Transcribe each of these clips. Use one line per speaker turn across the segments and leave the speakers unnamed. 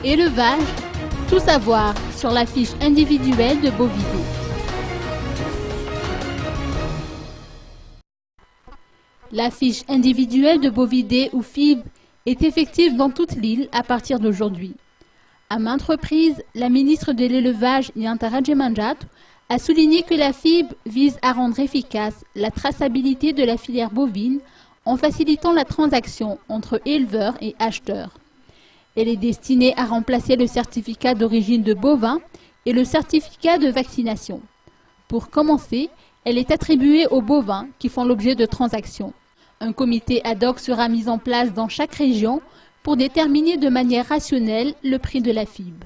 Élevage, tout savoir sur la fiche individuelle de bovidés. La fiche individuelle de bovidés ou FIB est effective dans toute l'île à partir d'aujourd'hui. À maintes reprises, la ministre de l'Élevage, Yanta Radjemanjat, a souligné que la FIB vise à rendre efficace la traçabilité de la filière bovine en facilitant la transaction entre éleveurs et acheteurs. Elle est destinée à remplacer le certificat d'origine de bovins et le certificat de vaccination. Pour commencer, elle est attribuée aux bovins qui font l'objet de transactions. Un comité ad hoc sera mis en place dans chaque région pour déterminer de manière rationnelle le prix de la FIB.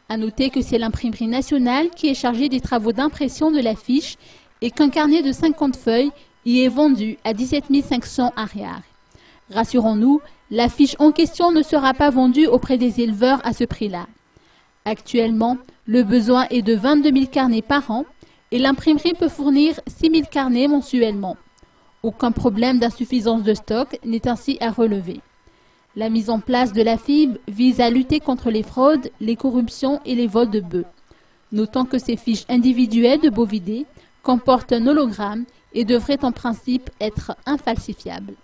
À noter que c'est l'imprimerie nationale qui est chargée des travaux d'impression de la fiche et qu'un carnet de 50 feuilles y est vendu à 17 500 arrières. Rassurons-nous, la fiche en question ne sera pas vendue auprès des éleveurs à ce prix-là. Actuellement, le besoin est de 22 000 carnets par an et l'imprimerie peut fournir 6 000 carnets mensuellement. Aucun problème d'insuffisance de stock n'est ainsi à relever. La mise en place de la FIB vise à lutter contre les fraudes, les corruptions et les vols de bœufs. Notons que ces fiches individuelles de bovidés comportent un hologramme et devraient en principe être infalsifiables.